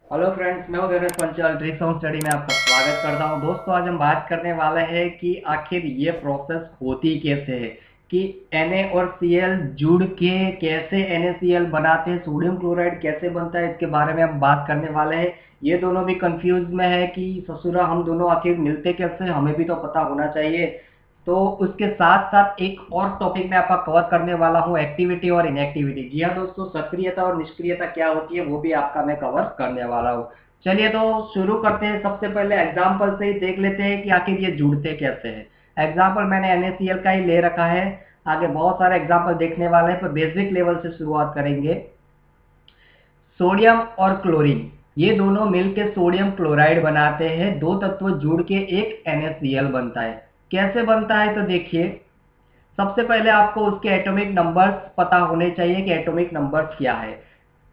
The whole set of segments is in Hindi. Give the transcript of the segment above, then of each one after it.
हेलो फ्रेंड्स, मैं हूं धीरज पंचाल। ट्रिक्स ऑन स्टडी में आपका स्वागत करता हूं। दोस्तों, आज हम बात करने वाले हैं कि आखिर ये प्रोसेस होती कैसे है कि Na और Cl जुड़ के कैसे NaCl बनाते हैं, सोडियम क्लोराइड कैसे बनता है, इसके बारे में हम बात करने वाले हैं। ये दोनों भी कंफ्यूज में है कि ससुरा हम दोनों आखिर मिलते कैसे, हमें भी तो पता होना चाहिए। तो उसके साथ साथ एक और टॉपिक मैं आपका कवर करने वाला हूँ, एक्टिविटी और इनएक्टिविटी। जी हाँ दोस्तों, सक्रियता और निष्क्रियता क्या होती है वो भी आपका मैं कवर करने वाला हूँ। चलिए तो शुरू करते हैं। सबसे पहले एग्जाम्पल से ही देख लेते हैं कि आखिर ये जुड़ते कैसे हैं। एग्जाम्पल मैंने NaCl का ही ले रखा है। आगे बहुत सारे एग्जाम्पल देखने वाले हैं, पर बेसिक लेवल से शुरुआत करेंगे। सोडियम और क्लोरीन, ये दोनों मिलकर सोडियम क्लोराइड बनाते हैं। दो तत्व जुड़ के एक NaCl बनता है। कैसे बनता है तो देखिए, सबसे पहले आपको उसके एटॉमिक नंबर्स पता होने चाहिए कि एटॉमिक नंबर्स क्या है।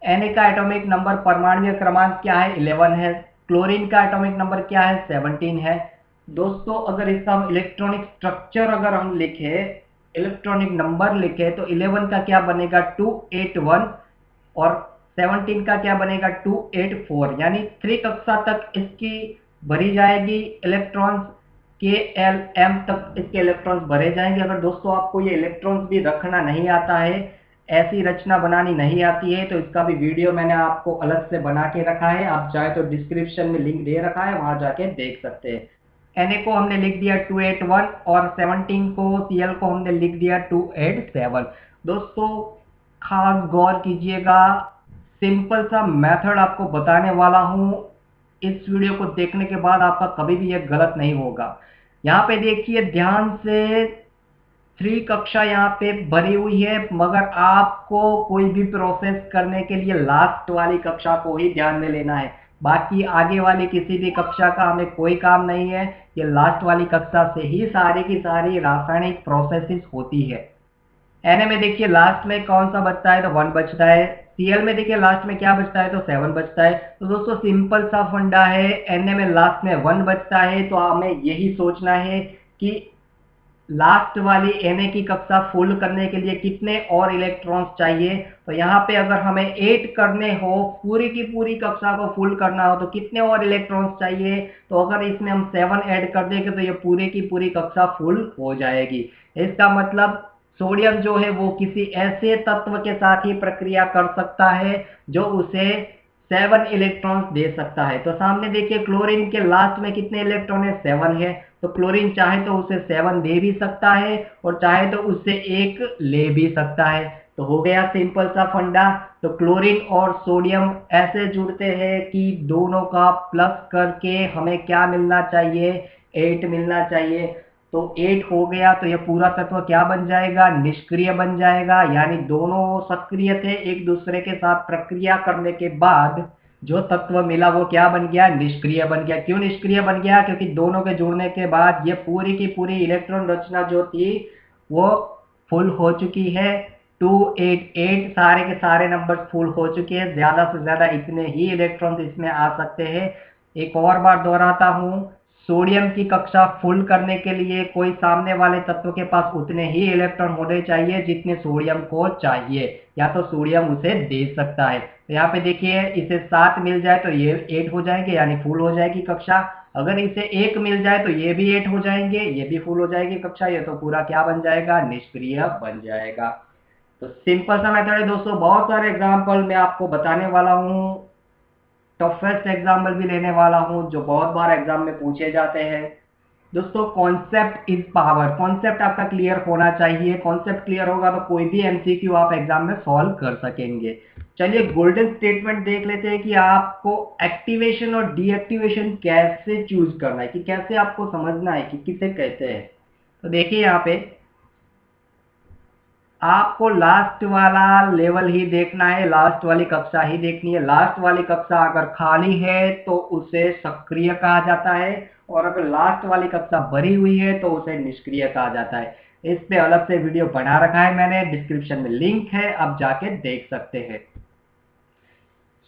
Na का एटॉमिक नंबर, परमाणु क्रमांक क्या है, 11 है। क्लोरीन का एटॉमिक नंबर क्या है, 17 है। दोस्तों, अगर इसका हम इलेक्ट्रॉनिक स्ट्रक्चर अगर हम लिखे, इलेक्ट्रॉनिक नंबर लिखे, तो 11 का क्या बनेगा, 281। और 17 का क्या बनेगा, 284। यानी 3 कक्षा तक इसकी भरी जाएगी इलेक्ट्रॉन्स। के एल एम तक इसके इलेक्ट्रॉन्स भरे जाएंगे। अगर दोस्तों आपको ये इलेक्ट्रॉन्स भी रखना नहीं आता है, ऐसी रचना बनानी नहीं आती है, तो इसका भी वीडियो मैंने आपको अलग से बना के रखा है। आप चाहे तो डिस्क्रिप्शन में लिंक दे रखा है, वहां जाके देख सकते हैं। Na को हमने लिख दिया 281 और 17 को, Cl को हमने लिख दिया 287। दोस्तों, खास गौर कीजिएगा, सिंपल सा मेथड आपको बताने वाला हूं। इस वीडियो को देखने के बाद आपका कभी भी यह गलत नहीं होगा। यहाँ पे देखिए ध्यान से, 3 कक्षा यहाँ पे भरी हुई है, मगर आपको कोई भी प्रोसेस करने के लिए लास्ट वाली कक्षा को ही ध्यान में लेना है। बाकी आगे वाली किसी भी कक्षा का हमें कोई काम नहीं है। ये लास्ट वाली कक्षा से ही सारी की सारी रासायनिक प्रोसेसेस होती है। Na में देखिए लास्ट में कौन सा बचता है, तो 1 बचता है। Cl में देखिए लास्ट में क्या बचता है, तो 7 बचता है। तो दोस्तों सिंपल सा फंडा है, Na में लास्ट में 1 बचता है, तो हमें यही सोचना है कि लास्ट वाली Na की कक्षा फुल करने के लिए कितने और इलेक्ट्रॉन्स चाहिए। तो यहाँ पे अगर हमें 8 करने हो, पूरी की पूरी कक्षा को फुल करना हो, तो कितने और इलेक्ट्रॉन्स चाहिए। तो अगर इसमें हम 7 ऐड कर देंगे तो ये पूरी की पूरी कक्षा फुल हो जाएगी। इसका मतलब सोडियम जो है वो किसी ऐसे तत्व के साथ ही प्रक्रिया कर सकता है जो उसे 7 इलेक्ट्रॉन्स दे सकता है। तो सामने देखिए क्लोरीन के लास्ट में कितने इलेक्ट्रॉन है, 7 है। तो क्लोरीन चाहे तो उसे 7 दे भी सकता है और चाहे तो उससे एक ले भी सकता है। तो हो गया सिंपल सा फंडा। तो क्लोरीन और सोडियम ऐसे जुड़ते हैं कि दोनों का प्लस करके हमें क्या मिलना चाहिए, 8 मिलना चाहिए। तो 8 हो गया तो यह पूरा तत्व क्या बन जाएगा, निष्क्रिय बन जाएगा। यानी दोनों सक्रिय थे, एक दूसरे के साथ प्रक्रिया करने के बाद जो तत्व मिला वो क्या बन गया, निष्क्रिय बन गया। क्यों निष्क्रिय बन गया, क्योंकि दोनों के जुड़ने के बाद ये पूरी की पूरी इलेक्ट्रॉन रचना जो थी वो फुल हो चुकी है। 288 सारे के सारे नंबर फुल हो चुके हैं। ज्यादा से ज्यादा इतने ही इलेक्ट्रॉन इसमें आ सकते हैं। एक और बार दोहराता हूं, सोडियम की कक्षा फुल करने के लिए कोई सामने वाले तत्व के पास उतने ही इलेक्ट्रॉन होने चाहिए जितने सोडियम को चाहिए, या तो सोडियम उसे दे सकता है। तो यहाँ पे देखिए, इसे 7 मिल जाए तो ये 8 हो जाएंगे, यानी फुल हो जाएगी कक्षा। अगर इसे 1 मिल जाए तो ये भी 8 हो जाएंगे, ये भी फुल हो जाएगी कक्षा। ये तो पूरा क्या बन जाएगा, निष्क्रिय बन जाएगा। तो सिंपल सा मेथड है दोस्तों। बहुत सारे एग्जाम्पल मैं आपको बताने वाला हूँ। टफेस्ट एग्जाम्पल भी लेने वाला हूँ जो बहुत बार एग्जाम में पूछे जाते हैं। दोस्तों, कॉन्सेप्ट इज पावर। कॉन्सेप्ट आपका क्लियर होना चाहिए। कॉन्सेप्ट क्लियर होगा तो कोई भी एमसीक्यू आप एग्जाम में सॉल्व कर सकेंगे। चलिए गोल्डन स्टेटमेंट देख लेते हैं कि आपको एक्टिवेशन और डीएक्टिवेशन कैसे चूज करना है, कि कैसे आपको समझना है कि किसे कहते हैं। तो देखिए यहाँ पे आपको लास्ट वाला लेवल ही देखना है, लास्ट वाली कक्षा ही देखनी है। लास्ट वाली कक्षा अगर खाली है तो उसे सक्रिय कहा जाता है, और अगर लास्ट वाली कक्षा भरी हुई है तो उसे निष्क्रिय कहा जाता है। इस पे अलग से वीडियो बना रखा है मैंने, डिस्क्रिप्शन में लिंक है, आप जाके देख सकते हैं।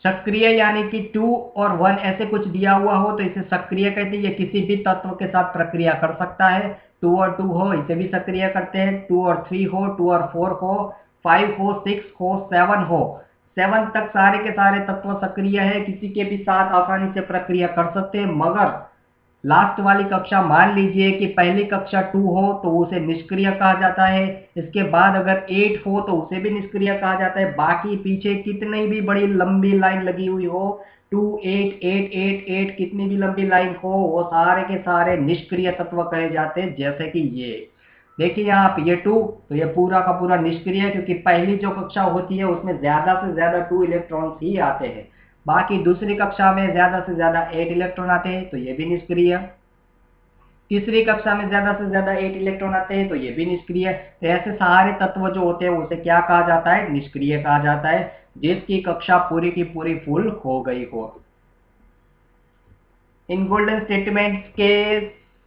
सक्रिय यानी कि 2 और 1 ऐसे कुछ दिया हुआ हो तो इसे सक्रिय कहते हैं। ये किसी भी तत्व के साथ प्रक्रिया कर सकता है। 2 और 2 हो, इसे भी सक्रिय करते हैं। 2 और 3 हो, 2 और 4 हो, 5 हो, 6 हो, 7 हो। 7 तक सारे के सारे तत्व सक्रिय है, किसी के भी साथ आसानी से प्रक्रिया कर सकते हैं। मगर लास्ट वाली कक्षा मान लीजिए कि पहली कक्षा 2 हो तो उसे निष्क्रिय कहा जाता है, इसके बाद अगर 8 हो तो उसे भी निष्क्रिय कहा जाता है। बाकी पीछे कितनी भी बड़ी लंबी लाइन लगी हुई हो, 2 8 8 8 8 कितनी भी लंबी लाइन हो, वो सारे के सारे निष्क्रिय तत्व कहे जाते हैं। जैसे कि ये देखिए यहाँ पे ये 2, तो ये पूरा का पूरा निष्क्रिय है, क्योंकि पहली जो कक्षा होती है उसमें ज्यादा से ज्यादा 2 इलेक्ट्रॉन्स ही आते हैं। बाकी दूसरी कक्षा में ज्यादा से ज्यादा 8 इलेक्ट्रॉन आते हैं, तो ये भी निष्क्रिय। तीसरी कक्षा में ज्यादा से ज्यादा 8 इलेक्ट्रॉन आते हैं, तो ये भी निष्क्रिय। तो ऐसे सारे तत्व जो होते हैं उसे क्या कहा जाता है? निष्क्रिय कहा जाता है, जिसकी कक्षा पूरी की पूरी फुल हो गई हो। इन गोल्डन स्टेटमेंट्स के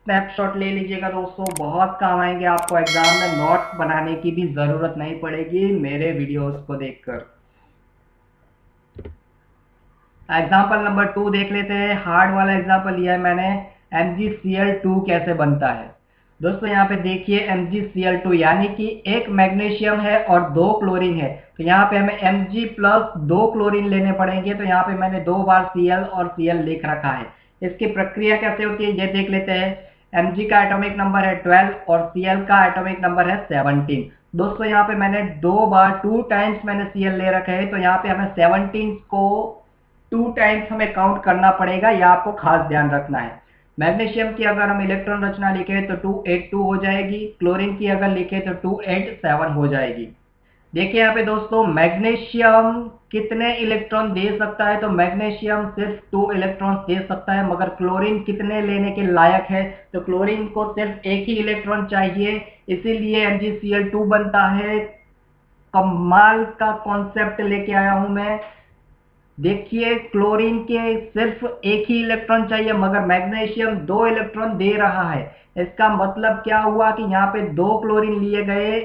स्नैपशॉट ले लीजिएगा दोस्तों, बहुत काम आएंगे आपको। एग्जाम में नोट्स बनाने की भी जरूरत नहीं पड़ेगी मेरे वीडियोस को देखकर। एग्जाम्पल नंबर 2 देख लेते हैं। हार्ड वाला एग्जाम्पल लिया है मैंने, MgCl2 कैसे बनता है। दोस्तों यहाँ पे देखिए MgCl2 यानी कि एक मैग्नीशियम है और 2 क्लोरीन है, तो यहाँ पे हमें Mg प्लस 2 क्लोरीन लेने पड़ेंगे। तो यहाँ पे मैंने 2 बार Cl और Cl लिख रखा है। इसकी प्रक्रिया कैसे होती है ये देख लेते हैं। Mg का एटॉमिक नंबर है 12 और Cl का एटॉमिक नंबर है 17। दोस्तों यहाँ पे मैंने 2 बार 2 टाइम्स मैंने Cl ले रखा है, तो यहाँ पे हमें 17 को 2 टाइम्स हमें काउंट करना पड़ेगा, यह आपको खास ध्यान रखना है। मैग्नीशियम की अगर हम इलेक्ट्रॉन रचना लिखे तो 282 हो जाएगी, क्लोरीन की अगर लिखे तो 287 हो जाएगी। देखिए यहाँ पे दोस्तों मैग्नीशियम कितने इलेक्ट्रॉन दे सकता है, तो मैग्नीशियम सिर्फ 2 इलेक्ट्रॉन दे सकता है। मगर क्लोरीन कितने लेने के लायक है, तो क्लोरीन को सिर्फ एक ही इलेक्ट्रॉन चाहिए, इसीलिए MgCl2 बनता है। कमाल का कॉन्सेप्ट लेके आया हूं मैं। देखिए क्लोरीन के सिर्फ एक ही इलेक्ट्रॉन चाहिए, मगर मैग्नीशियम 2 इलेक्ट्रॉन दे रहा है। इसका मतलब क्या हुआ कि यहाँ पे 2 क्लोरीन लिए गए,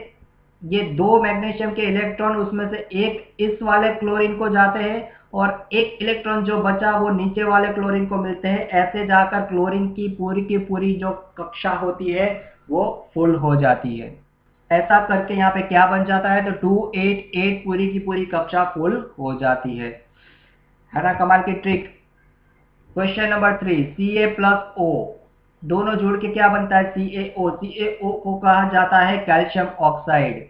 ये 2 मैग्नीशियम के इलेक्ट्रॉन उसमें से एक इस वाले क्लोरीन को जाते हैं और एक इलेक्ट्रॉन जो बचा वो नीचे वाले क्लोरीन को मिलते हैं। ऐसे जाकर क्लोरीन की पूरी जो कक्षा होती है वो फुल हो जाती है। ऐसा करके यहाँ पे क्या बन जाता है, तो 288 पूरी की पूरी कक्षा फुल हो जाती है ना। कमाल की trick. Question number 3, Ca plus O दोनों जोड़ के क्या बनता है? CaO। CaO को कहा जाता है कैल्शियम ऑक्साइड।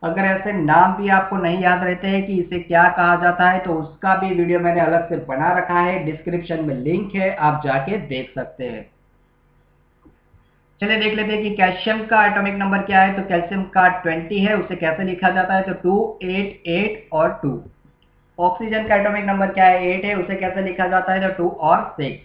अगर ऐसे नाम भी आपको नहीं याद रहते हैं कि इसे क्या कहा जाता है, तो उसका भी वीडियो मैंने अलग से बना रखा है, डिस्क्रिप्शन में लिंक है, आप जाके देख सकते हैं। चलिए देख लेते हैं कि कैल्शियम का एटॉमिक नंबर क्या है। तो कैल्शियम का 20 है, उसे कैसे लिखा जाता है? तो 288 और 2। ऑक्सीजन का एटॉमिक नंबर क्या है? 8 है, उसे कैसे लिखा जाता है? तो 2 और 6।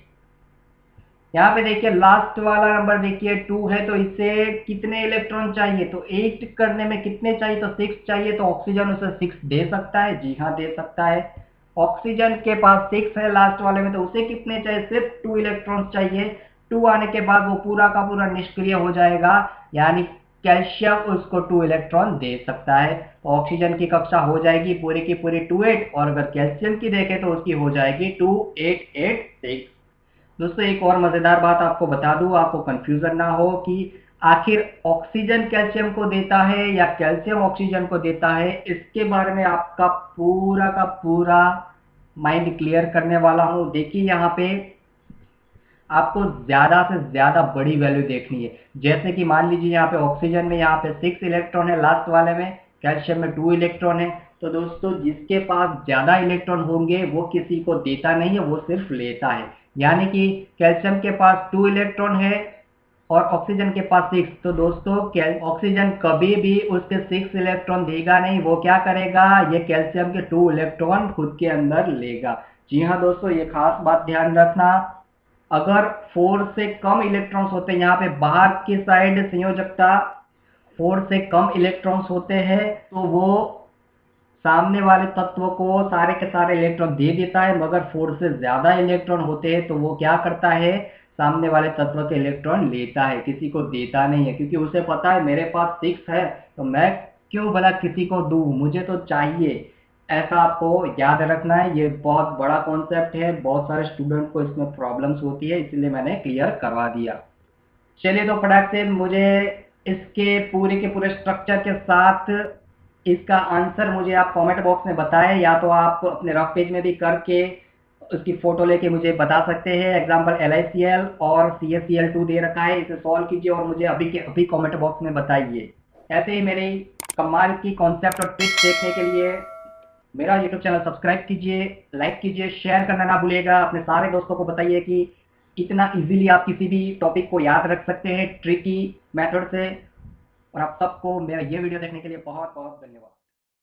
यहाँ पे देखिए लास्ट वाला नंबर देखिए 2 है, तो इसे कितने इलेक्ट्रॉन चाहिए? तो 8 करने में कितने चाहिए? तो 6 चाहिए। तो ऑक्सीजन उसे 6 दे सकता है, जी हाँ दे सकता है। ऑक्सीजन के पास 6 है लास्ट वाले में, तो उसे कितने चाहिए? सिर्फ 2 इलेक्ट्रॉन चाहिए। 2 आने के बाद वो पूरा का पूरा निष्क्रिय हो जाएगा, यानी कैल्शियम उसको 2 इलेक्ट्रॉन दे सकता है। तो ऑक्सीजन की कक्षा हो जाएगी पूरी की पूरी 28, और अगर कैल्शियम की देखें तो उसकी हो जाएगी 2886। दोस्तों एक और मजेदार बात आपको बता दूं, आपको कंफ्यूजन ना हो कि आखिर ऑक्सीजन कैल्शियम को देता है या कैल्शियम ऑक्सीजन को देता है, इसके बारे में आपका पूरा का पूरा माइंड क्लियर करने वाला हूं। देखिए यहाँ पे आपको ज्यादा से ज्यादा बड़ी वैल्यू देखनी है। जैसे कि मान लीजिए यहाँ पे ऑक्सीजन में यहाँ पे 6 इलेक्ट्रॉन है लास्ट वाले में, कैल्शियम में 2 इलेक्ट्रॉन है। तो दोस्तों जिसके पास ज्यादा इलेक्ट्रॉन होंगे वो किसी को देता नहीं है, वो सिर्फ लेता है। यानी कि कैल्शियम के पास 2 इलेक्ट्रॉन है और ऑक्सीजन के पास 6, तो दोस्तों ऑक्सीजन कभी भी उसके 6 इलेक्ट्रॉन देगा नहीं, वो क्या करेगा? ये कैल्शियम के 2 इलेक्ट्रॉन खुद के अंदर लेगा। जी हाँ दोस्तों, ये खास बात ध्यान रखना। अगर 4 से कम इलेक्ट्रॉन्स होते हैं, यहाँ पे बाहर की साइड संयोजकता 4 से कम इलेक्ट्रॉन्स होते हैं, तो वो सामने वाले तत्व को सारे के सारे इलेक्ट्रॉन दे देता है। मगर 4 से ज्यादा इलेक्ट्रॉन होते हैं तो वो क्या करता है? सामने वाले तत्व के इलेक्ट्रॉन लेता है, किसी को देता नहीं है, क्योंकि उसे पता है मेरे पास 6 है तो मैं क्यों भला किसी को दूं, मुझे तो चाहिए। ऐसा आपको याद रखना है, ये बहुत बड़ा कॉन्सेप्ट है, बहुत सारे स्टूडेंट को इसमें प्रॉब्लम्स होती है, इसलिए मैंने क्लियर करवा दिया। चलिए तो फटाक से मुझे इसके पूरे के पूरे स्ट्रक्चर के साथ इसका आंसर मुझे आप कमेंट बॉक्स में बताएं, या तो आप अपने रफ पेज में भी करके उसकी फोटो लेके मुझे बता सकते हैं। एग्जाम्पल LICL और CACL2 दे रखा है, इसे सॉल्व कीजिए और मुझे अभी के अभी कमेंट बॉक्स में बताइए। ऐसे ही मेरी कमाल की कॉन्सेप्ट और ट्रिक्स देखने के लिए मेरा यूट्यूब चैनल सब्सक्राइब कीजिए, लाइक कीजिए, शेयर करना ना भूलिएगा। अपने सारे दोस्तों को बताइए कि इतना इजीली आप किसी भी टॉपिक को याद रख सकते हैं ट्रिकी मेथड से। और आप सबको मेरा ये वीडियो देखने के लिए बहुत बहुत धन्यवाद।